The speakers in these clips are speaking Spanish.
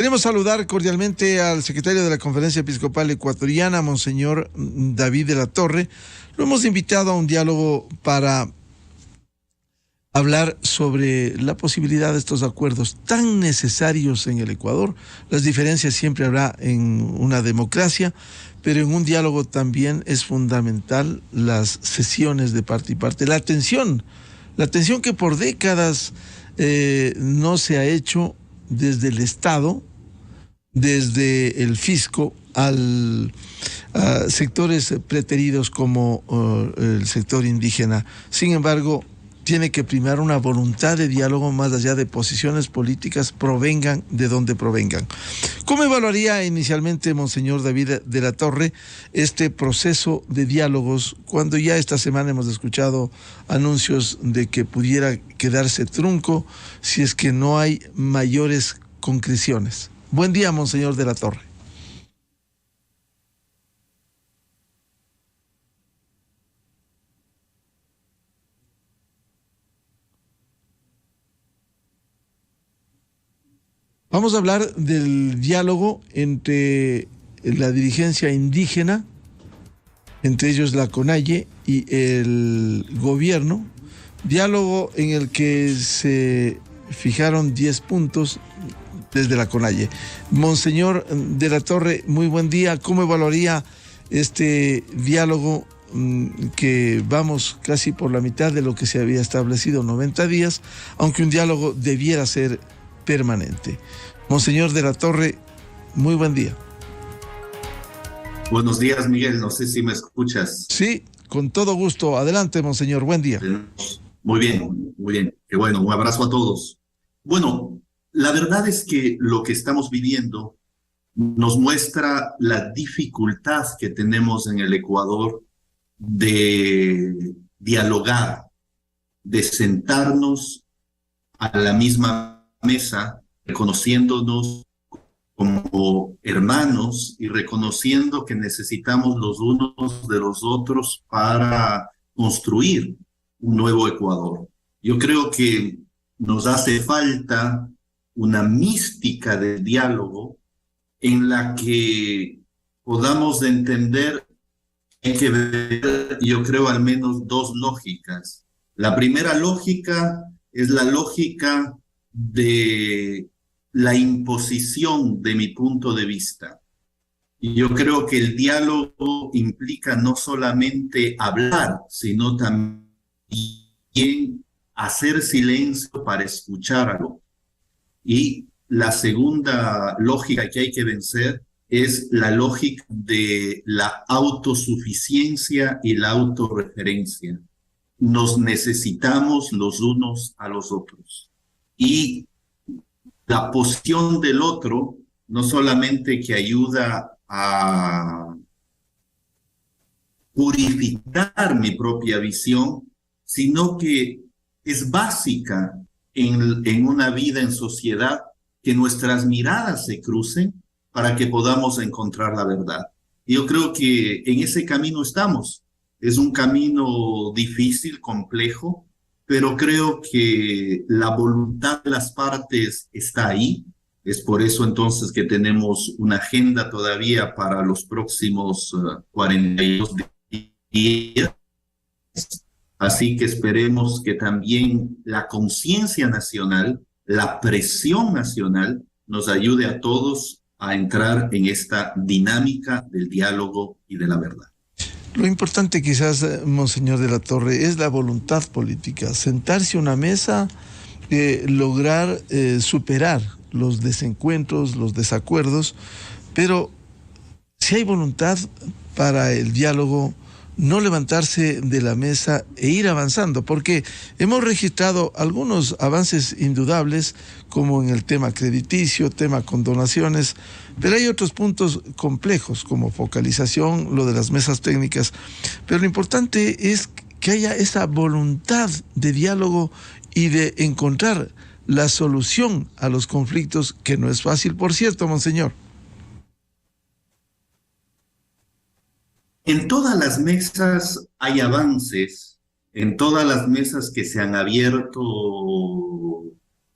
Queremos saludar cordialmente al secretario de la Conferencia Episcopal Ecuatoriana, Monseñor David de la Torre. Lo hemos invitado a un diálogo para hablar sobre la posibilidad de estos acuerdos tan necesarios en el Ecuador. Las diferencias siempre habrá en una democracia, pero en un diálogo también es fundamental las sesiones de parte y parte, la atención que por décadas no se ha hecho desde el Estado, desde el fisco a sectores preteridos como el sector indígena. Sin embargo, tiene que primar una voluntad de diálogo más allá de posiciones políticas, provengan de donde provengan. ¿Cómo evaluaría inicialmente, Monseñor David de la Torre, este proceso de diálogos cuando ya esta semana hemos escuchado anuncios de que pudiera quedarse trunco si es que no hay mayores concreciones? Buen día, Monseñor de la Torre. Vamos a hablar del diálogo entre la dirigencia indígena, entre ellos la CONAIE y el gobierno, diálogo en el que se fijaron 10 puntos desde la CONAIE. Monseñor de la Torre, muy buen día. ¿Cómo evaluaría este diálogo que vamos casi por la mitad de lo que se había establecido, 90 días, aunque un diálogo debiera ser permanente? Monseñor de la Torre, muy buen día. Buenos días, Miguel. No sé si me escuchas. Sí, con todo gusto. Adelante, Monseñor. Buen día. Muy bien, muy bien. Qué bueno. Un abrazo a todos. Bueno, la verdad es que lo que estamos viviendo nos muestra la dificultad que tenemos en el Ecuador de dialogar, de sentarnos a la misma mesa, reconociéndonos como hermanos y reconociendo que necesitamos los unos de los otros para construir un nuevo Ecuador. Yo creo que nos hace falta una mística de diálogo en la que podamos entender que hay que ver, yo creo, al menos dos lógicas. La primera lógica es la lógica de la imposición de mi punto de vista. Y yo creo que el diálogo implica no solamente hablar, sino también hacer silencio para escucharlo. Y la segunda lógica que hay que vencer es la lógica de la autosuficiencia y la autorreferencia. Nos necesitamos los unos a los otros. Y la posición del otro no solamente que ayuda a purificar mi propia visión, sino que es básica en una vida en sociedad que nuestras miradas se crucen para que podamos encontrar la verdad. Yo creo que en ese camino estamos. Es un camino difícil, complejo, pero creo que la voluntad de las partes está ahí. Es por eso entonces que tenemos una agenda todavía para los próximos 42 días. Así que esperemos que también la conciencia nacional, la presión nacional, nos ayude a todos a entrar en esta dinámica del diálogo y de la verdad. Lo importante quizás, Monseñor de la Torre, es la voluntad política, sentarse a una mesa, lograr superar los desencuentros, los desacuerdos, pero si hay voluntad para el diálogo, no levantarse de la mesa e ir avanzando, porque hemos registrado algunos avances indudables, como en el tema crediticio, tema condonaciones, pero hay otros puntos complejos, como focalización, lo de las mesas técnicas. Pero lo importante es que haya esa voluntad de diálogo y de encontrar la solución a los conflictos, que no es fácil, por cierto, Monseñor. En todas las mesas hay avances, en todas las mesas que se han abierto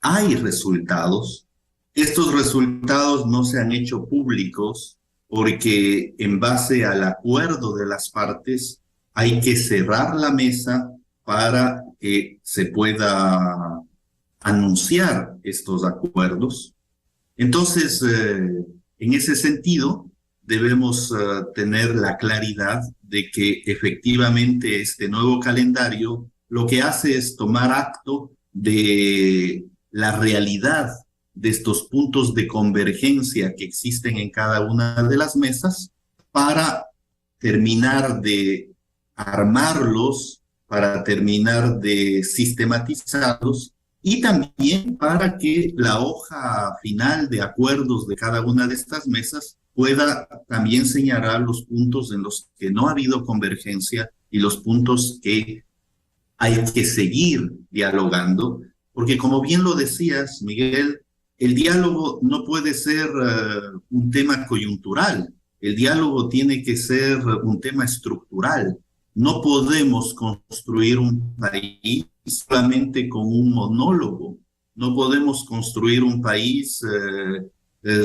hay resultados, Estos resultados no se han hecho públicos porque en base al acuerdo de las partes hay que cerrar la mesa para que se pueda anunciar estos acuerdos. Entonces, en ese sentido, debemos tener la claridad de que efectivamente este nuevo calendario lo que hace es tomar acto de la realidad de estos puntos de convergencia que existen en cada una de las mesas para terminar de armarlos, para terminar de sistematizarlos y también para que la hoja final de acuerdos de cada una de estas mesas pueda también señalar los puntos en los que no ha habido convergencia y los puntos que hay que seguir dialogando, porque como bien lo decías, Miguel, el diálogo no puede ser un tema coyuntural, el diálogo tiene que ser un tema estructural. No podemos construir un país solamente con un monólogo, no podemos construir un país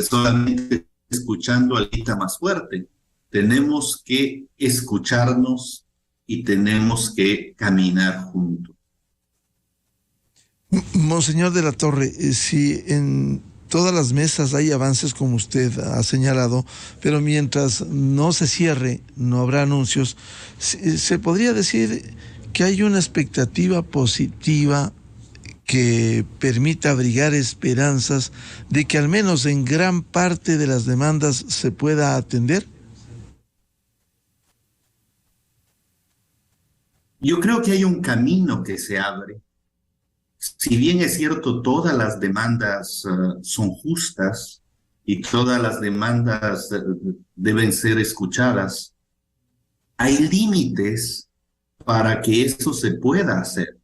solamente escuchando al grita más fuerte. Tenemos que escucharnos y tenemos que caminar juntos. Monseñor de la Torre, si en todas las mesas hay avances como usted ha señalado, pero mientras no se cierre, no habrá anuncios, se podría decir que hay una expectativa positiva que permita abrigar esperanzas de que al menos en gran parte de las demandas se pueda atender. Yo creo que hay un camino que se abre. Si bien es cierto, todas las demandas son justas y todas las demandas deben ser escuchadas, hay límites para que eso se pueda hacer.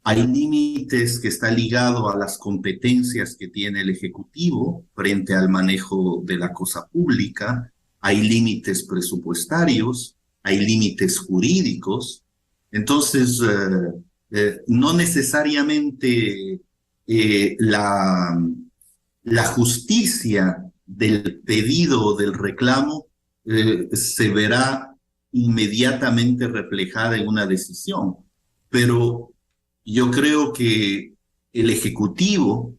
Hay límites que están ligados a las competencias que tiene el Ejecutivo frente al manejo de la cosa pública, hay límites presupuestarios, hay límites jurídicos. Entonces, no necesariamente la justicia del pedido o del reclamo se verá inmediatamente reflejada en una decisión, pero yo creo que el Ejecutivo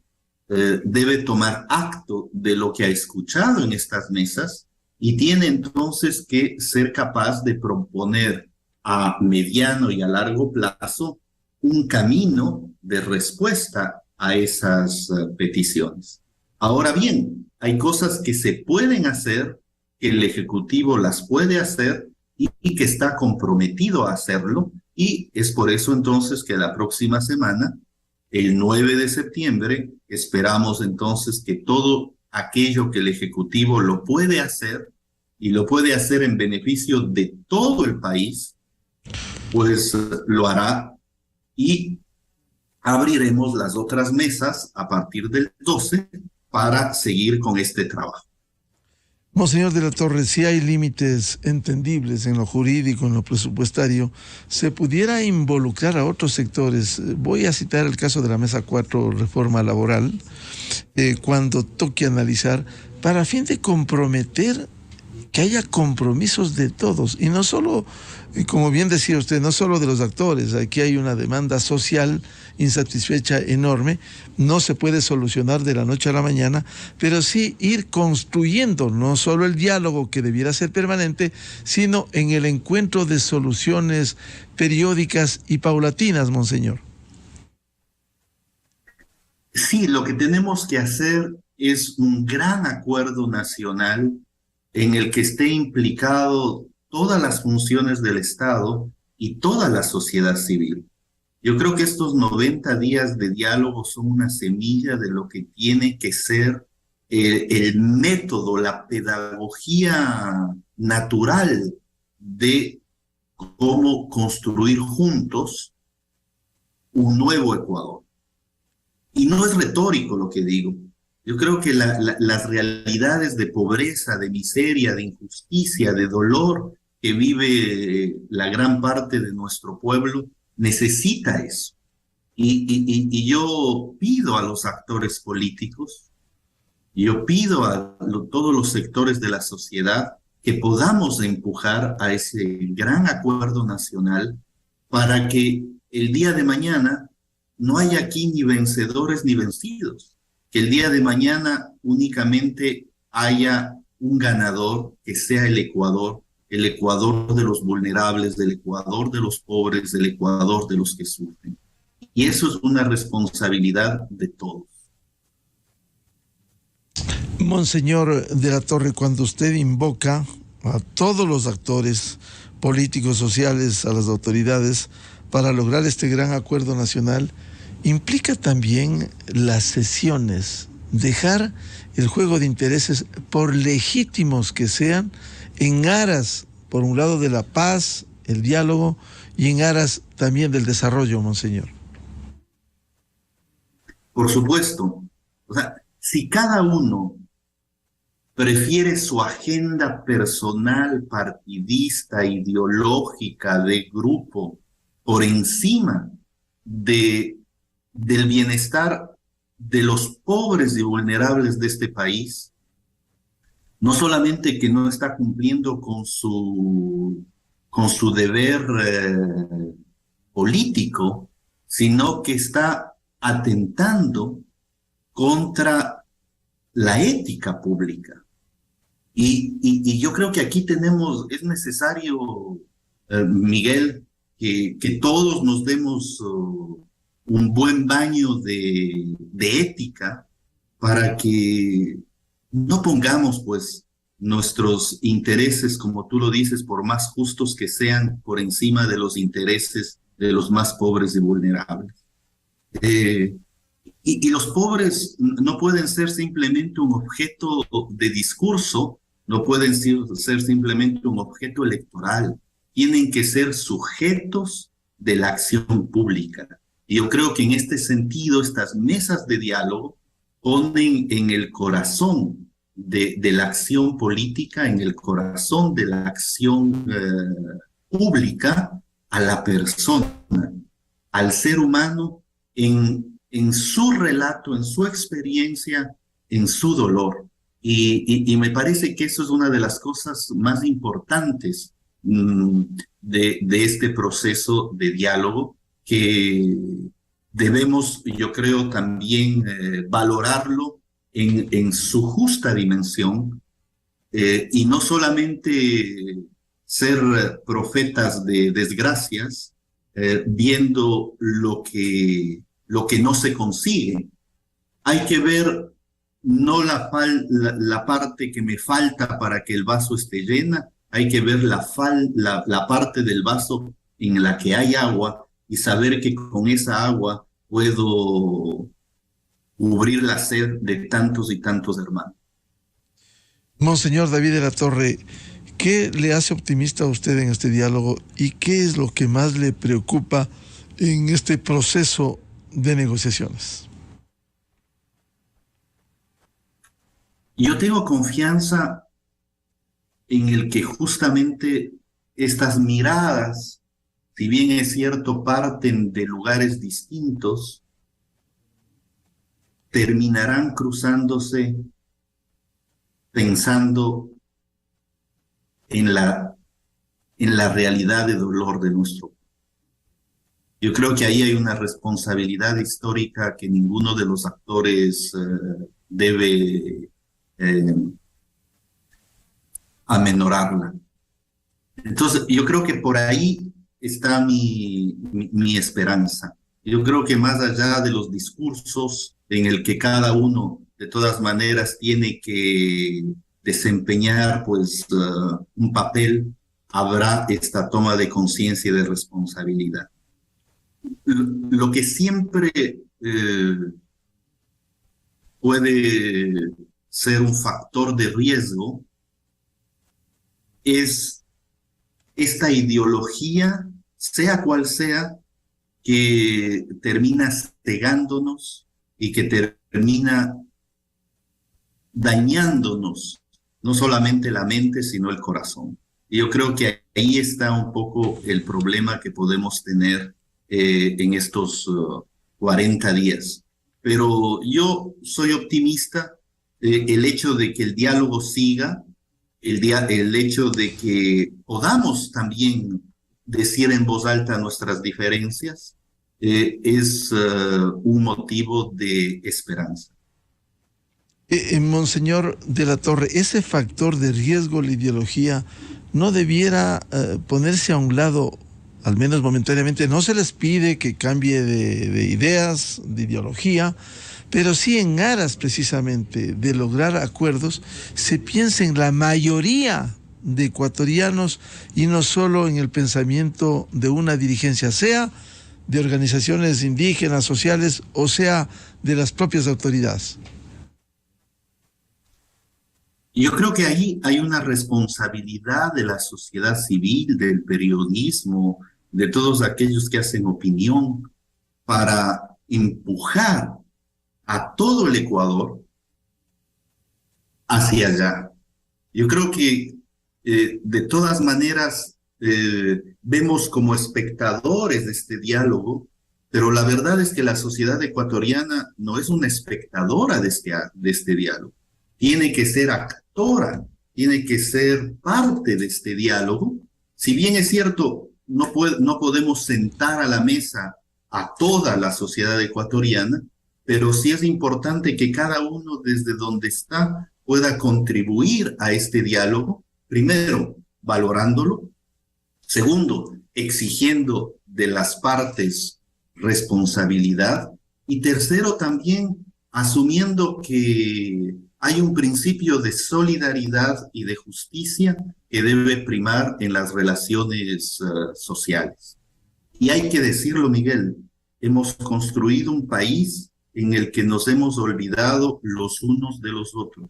debe tomar acto de lo que ha escuchado en estas mesas y tiene entonces que ser capaz de proponer a mediano y a largo plazo un camino de respuesta a esas peticiones. Ahora bien, hay cosas que se pueden hacer, que el Ejecutivo las puede hacer y que está comprometido a hacerlo, y es por eso entonces que la próxima semana, el 9 de septiembre, esperamos entonces que todo aquello que el Ejecutivo lo puede hacer y lo puede hacer en beneficio de todo el país, pues lo hará y abriremos las otras mesas a partir del 12 para seguir con este trabajo. Monseñor de la Torre, si hay límites entendibles en lo jurídico, en lo presupuestario, ¿se pudiera involucrar a otros sectores? Voy a citar el caso de la Mesa 4, Reforma Laboral, cuando toque analizar, para fin de comprometer que haya compromisos de todos, y no solo, como bien decía usted, no solo de los actores. Aquí hay una demanda social insatisfecha enorme, no se puede solucionar de la noche a la mañana, pero sí ir construyendo no solo el diálogo que debiera ser permanente, sino en el encuentro de soluciones periódicas y paulatinas, monseñor. Sí, lo que tenemos que hacer es un gran acuerdo nacional en el que esté implicado todas las funciones del Estado y toda la sociedad civil. Yo creo que estos 90 días de diálogo son una semilla de lo que tiene que ser el método, la pedagogía natural de cómo construir juntos un nuevo Ecuador. Y no es retórico lo que digo. Yo creo que las realidades de pobreza, de miseria, de injusticia, de dolor que vive la gran parte de nuestro pueblo necesita eso. Y yo pido a los actores políticos, yo pido a todos los sectores de la sociedad que podamos empujar a ese gran acuerdo nacional para que el día de mañana no haya aquí ni vencedores ni vencidos, que el día de mañana únicamente haya un ganador que sea el Ecuador de los vulnerables, del Ecuador de los pobres, del Ecuador de los que sufren. Y eso es una responsabilidad de todos. Monseñor de la Torre, cuando usted invoca a todos los actores políticos, sociales, a las autoridades para lograr este gran acuerdo nacional, implica también las cesiones, dejar el juego de intereses, por legítimos que sean, en aras, por un lado, de la paz, el diálogo, y en aras también del desarrollo, Monseñor. Por supuesto, o sea, si cada uno prefiere su agenda personal, partidista, ideológica, de grupo, por encima del bienestar de los pobres y vulnerables de este país, no solamente que no está cumpliendo con su deber político, sino que está atentando contra la ética pública. Y yo creo que aquí es necesario, Miguel, que todos nos demos un buen baño de ética para que no pongamos pues nuestros intereses, como tú lo dices, por más justos que sean, por encima de los intereses de los más pobres y vulnerables. Y los pobres no pueden ser simplemente un objeto de discurso, no pueden ser simplemente un objeto electoral, tienen que ser sujetos de la acción pública. Y yo creo que en este sentido estas mesas de diálogo ponen en el corazón de la acción política, en el corazón de la acción pública, a la persona, al ser humano en su relato, en su experiencia, en su dolor. Y me parece que eso es una de las cosas más importantes de este proceso de diálogo, que debemos, yo creo, también valorarlo en su justa dimensión, y no solamente ser profetas de desgracias, viendo lo que no se consigue. Hay que ver no la parte que me falta para que el vaso esté llena, hay que ver la parte del vaso en la que hay agua y saber que con esa agua puedo cubrir la sed de tantos y tantos hermanos. Monseñor David de la Torre, ¿qué le hace optimista a usted en este diálogo y qué es lo que más le preocupa en este proceso de negociaciones? Yo tengo confianza en el que justamente estas miradas, si bien es cierto, parten de lugares distintos, terminarán cruzándose pensando en la realidad de dolor de nuestro pueblo. Yo creo que ahí hay una responsabilidad histórica que ninguno de los actores debe amenorarla. Entonces, yo creo que por ahí está mi esperanza. Yo creo que más allá de los discursos en el que cada uno, de todas maneras, tiene que desempeñar pues un papel, habrá esta toma de conciencia y de responsabilidad. Lo que siempre puede ser un factor de riesgo es esta ideología, sea cual sea, que termina cegándonos y que termina dañándonos, no solamente la mente, sino el corazón. Y yo creo que ahí está un poco el problema que podemos tener en estos 40 días. Pero yo soy optimista. El hecho de que el diálogo siga, el hecho de que podamos también decir en voz alta nuestras diferencias, es un motivo de esperanza. Monseñor de la Torre, ese factor de riesgo, la ideología, no debiera ponerse a un lado, al menos momentáneamente. No se les pide que cambie de ideas, de ideología, pero sí en aras precisamente de lograr acuerdos, se piensa en la mayoría de ecuatorianos y no solo en el pensamiento de una dirigencia, sea de organizaciones indígenas, sociales, o sea de las propias autoridades. Yo creo que ahí hay una responsabilidad de la sociedad civil, del periodismo, de todos aquellos que hacen opinión, para empujar a todo el Ecuador hacia allá. Yo creo que de todas maneras vemos como espectadores de este diálogo, pero la verdad es que la sociedad ecuatoriana no es una espectadora de este diálogo. Tiene que ser actora, tiene que ser parte de este diálogo. Si bien es cierto, no podemos sentar a la mesa a toda la sociedad ecuatoriana, pero sí es importante que cada uno desde donde está pueda contribuir a este diálogo, primero, valorándolo, segundo, exigiendo de las partes responsabilidad, y tercero, también asumiendo que hay un principio de solidaridad y de justicia que debe primar en las relaciones sociales. Y hay que decirlo, Miguel, hemos construido un país en el que nos hemos olvidado los unos de los otros.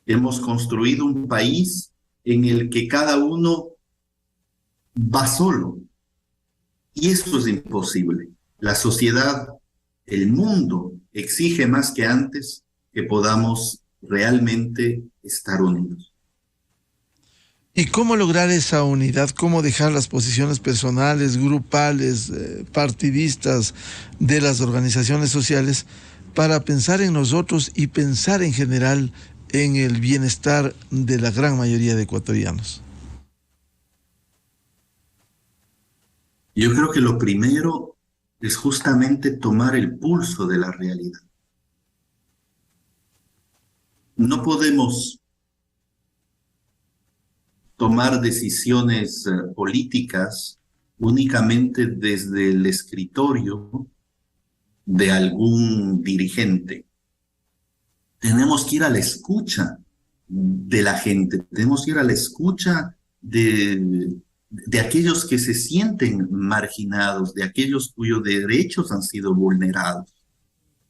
Hemos construido un país en el que cada uno va solo. Y eso es imposible. La sociedad, el mundo, exige más que antes que podamos realmente estar unidos. ¿Y cómo lograr esa unidad? ¿Cómo dejar las posiciones personales, grupales, partidistas de las organizaciones sociales para pensar en nosotros y pensar en general en el bienestar de la gran mayoría de ecuatorianos? Yo creo que lo primero es justamente tomar el pulso de la realidad. No podemos tomar decisiones políticas únicamente desde el escritorio de algún dirigente. Tenemos que ir a la escucha de la gente, tenemos que ir a la escucha de aquellos que se sienten marginados, de aquellos cuyos derechos han sido vulnerados.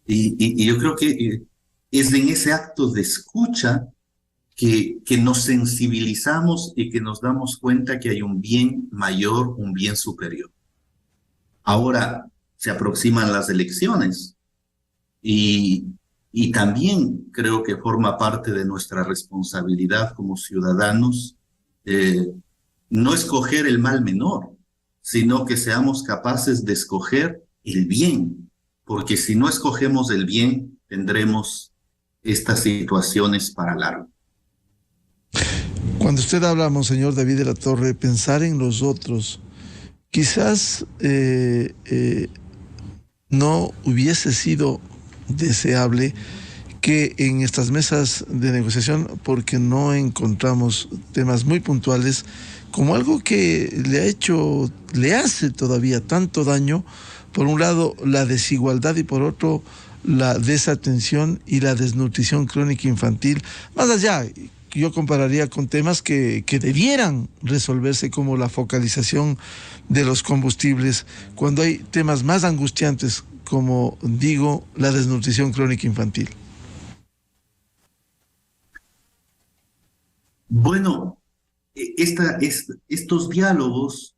Y yo creo que es en ese acto de escucha que nos sensibilizamos y que nos damos cuenta que hay un bien mayor, un bien superior. Ahora se aproximan las elecciones y también creo que forma parte de nuestra responsabilidad como ciudadanos no escoger el mal menor, sino que seamos capaces de escoger el bien, porque si no escogemos el bien, tendremos estas situaciones para largo. Cuando usted habla, Monseñor David de la Torre, pensar en los otros, quizás no hubiese sido deseable que en estas mesas de negociación, porque no encontramos temas muy puntuales, como algo que le hace todavía tanto daño, por un lado la desigualdad y por otro la desatención y la desnutrición crónica infantil, más allá, yo compararía con temas que debieran resolverse, como la focalización de los combustibles, cuando hay temas más angustiantes, como digo, la desnutrición crónica infantil. Bueno, estos diálogos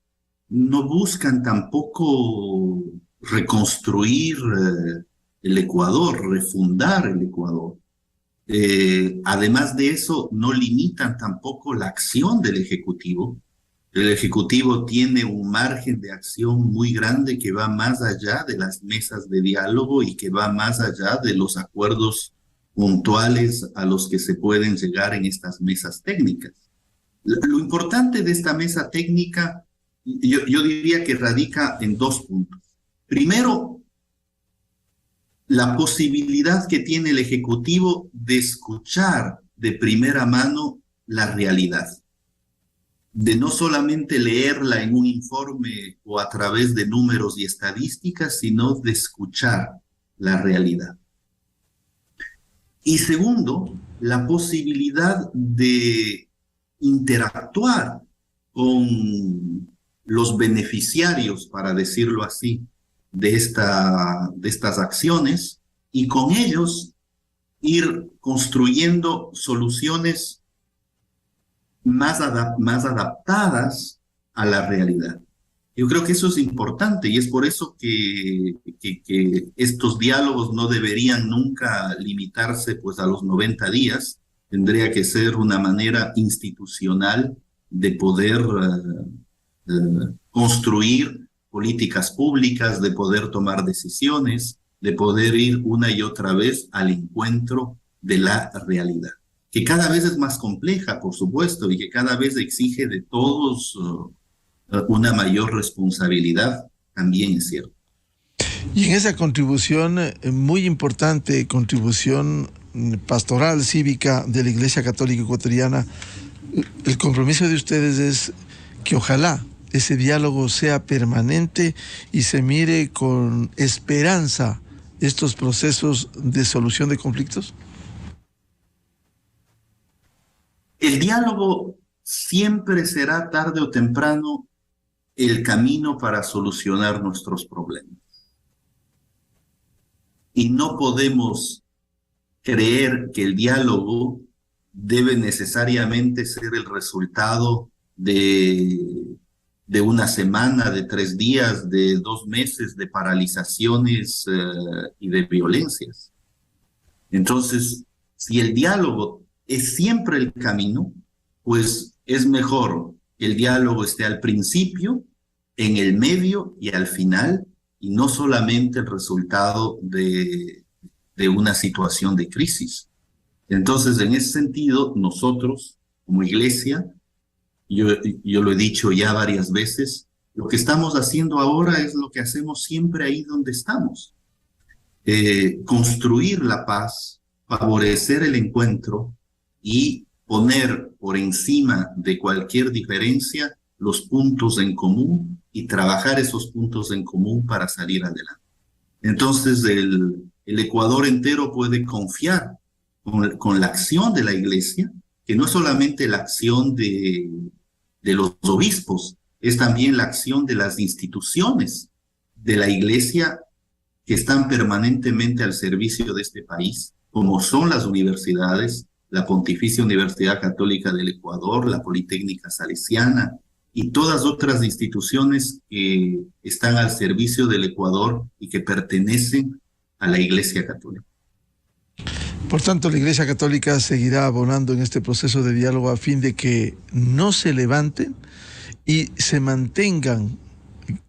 no buscan tampoco reconstruir el Ecuador, refundar el Ecuador. Además de eso, no limitan tampoco la acción del Ejecutivo, El Ejecutivo tiene un margen de acción muy grande que va más allá de las mesas de diálogo y que va más allá de los acuerdos puntuales a los que se pueden llegar en estas mesas técnicas. Lo importante de esta mesa técnica, yo diría que radica en dos puntos. Primero, la posibilidad que tiene el Ejecutivo de escuchar de primera mano la realidad, de no solamente leerla en un informe o a través de números y estadísticas, sino de escuchar la realidad. Y segundo, la posibilidad de interactuar con los beneficiarios, para decirlo así, de estas acciones y con ellos ir construyendo soluciones más adaptadas a la realidad. Yo creo que eso es importante y es por eso que estos diálogos no deberían nunca limitarse pues a los 90 días. Tendría que ser una manera institucional de poder construir políticas públicas, de poder tomar decisiones, de poder ir una y otra vez al encuentro de la realidad, que cada vez es más compleja, por supuesto, y que cada vez exige de todos una mayor responsabilidad, también es cierto. Y en esa contribución, muy importante, contribución pastoral, cívica de la Iglesia Católica Ecuatoriana, el compromiso de ustedes es que ojalá ese diálogo sea permanente y se mire con esperanza estos procesos de solución de conflictos. El diálogo siempre será tarde o temprano el camino para solucionar nuestros problemas. Y no podemos creer que el diálogo debe necesariamente ser el resultado de una semana, de 3 días, de 2 meses de paralizaciones y de violencias. Entonces, si el diálogo es siempre el camino, pues es mejor que el diálogo esté al principio, en el medio y al final, y no solamente el resultado de una situación de crisis. Entonces, en ese sentido, nosotros, como iglesia, yo lo he dicho ya varias veces, lo que estamos haciendo ahora es lo que hacemos siempre ahí donde estamos. Construir la paz, favorecer el encuentro y poner por encima de cualquier diferencia los puntos en común y trabajar esos puntos en común para salir adelante. Entonces el Ecuador entero puede confiar con la acción de la iglesia, que no es solamente la acción de los obispos, es también la acción de las instituciones de la iglesia que están permanentemente al servicio de este país, como son las universidades, la Pontificia Universidad Católica del Ecuador, la Politécnica Salesiana y todas otras instituciones que están al servicio del Ecuador y que pertenecen a la Iglesia Católica. Por tanto, la Iglesia Católica seguirá abonando en este proceso de diálogo a fin de que no se levanten y se mantengan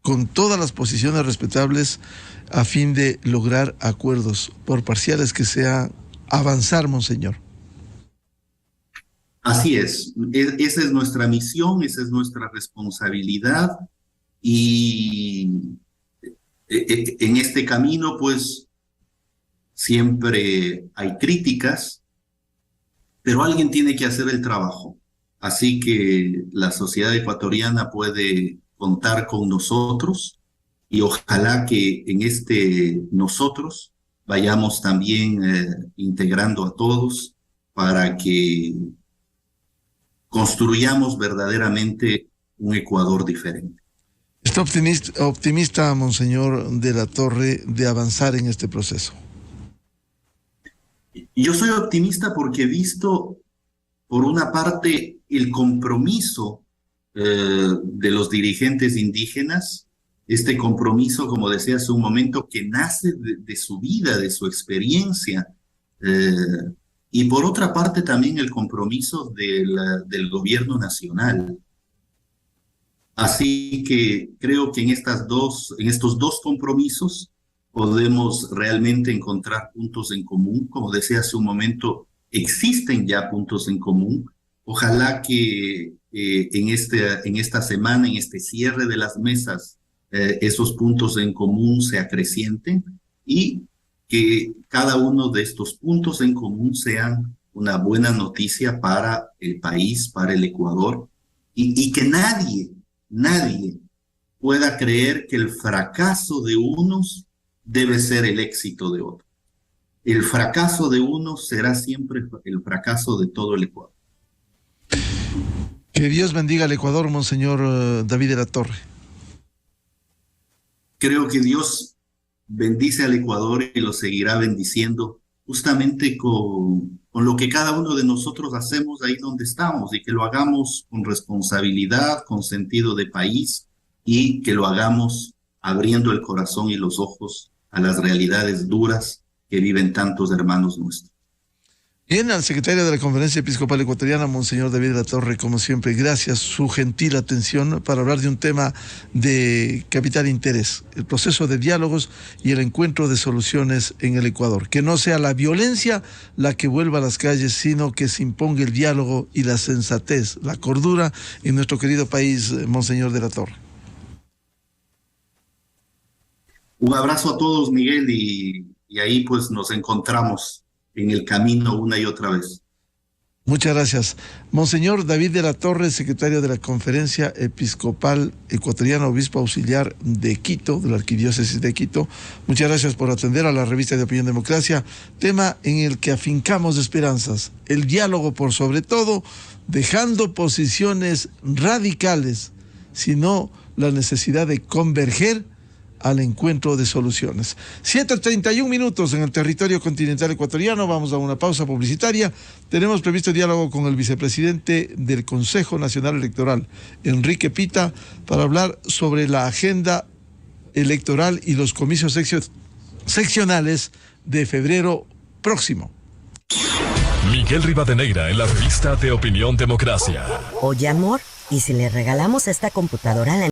con todas las posiciones respetables a fin de lograr acuerdos, por parciales que sea, avanzar, Monseñor. Así es, esa es nuestra misión, esa es nuestra responsabilidad y en este camino pues siempre hay críticas, pero alguien tiene que hacer el trabajo. Así que la sociedad ecuatoriana puede contar con nosotros y ojalá que en nosotros vayamos también integrando a todos para que construyamos verdaderamente un Ecuador diferente. ¿Está optimista, Monseñor de la Torre, de avanzar en este proceso? Yo soy optimista porque he visto, por una parte, el compromiso de los dirigentes indígenas, este compromiso, como decía hace un momento, que nace de su vida, de su experiencia, y por otra parte también el compromiso del gobierno nacional. Así que creo que en estos dos compromisos podemos realmente encontrar puntos en común. Como decía hace un momento, existen ya puntos en común. Ojalá que en esta semana, en este cierre de las mesas, esos puntos en común se acrecienten y que cada uno de estos puntos en común sean una buena noticia para el país, para el Ecuador, y que nadie pueda creer que el fracaso de unos debe ser el éxito de otros. El fracaso de unos será siempre el fracaso de todo el Ecuador. Que Dios bendiga al Ecuador, Monseñor David de la Torre. Creo que Dios bendice al Ecuador y lo seguirá bendiciendo justamente con lo que cada uno de nosotros hacemos ahí donde estamos, y que lo hagamos con responsabilidad, con sentido de país, y que lo hagamos abriendo el corazón y los ojos a las realidades duras que viven tantos hermanos nuestros. Bien, al secretario de la Conferencia Episcopal Ecuatoriana, Monseñor David de la Torre, como siempre, gracias su gentil atención para hablar de un tema de capital interés, el proceso de diálogos y el encuentro de soluciones en el Ecuador. Que no sea la violencia la que vuelva a las calles, sino que se imponga el diálogo y la sensatez, la cordura en nuestro querido país, Monseñor de la Torre. Un abrazo a todos, Miguel, y ahí pues nos encontramos en el camino una y otra vez. Muchas gracias. Monseñor David de la Torre, secretario de la Conferencia Episcopal Ecuatoriana, obispo auxiliar de Quito, de la Arquidiócesis de Quito, muchas gracias por atender a la revista de Opinión Democracia, tema en el que afincamos esperanzas, el diálogo por sobre todo, dejando posiciones radicales, sino la necesidad de converger al encuentro de soluciones. 7:31 minutos en el territorio continental ecuatoriano. Vamos a una pausa publicitaria. Tenemos previsto diálogo con el vicepresidente del Consejo Nacional Electoral, Enrique Pita, para hablar sobre la agenda electoral y los comicios seccionales de febrero próximo. Miguel Rivadeneira en la revista de Opinión Democracia. Oye, amor, ¿y si le regalamos esta computadora a la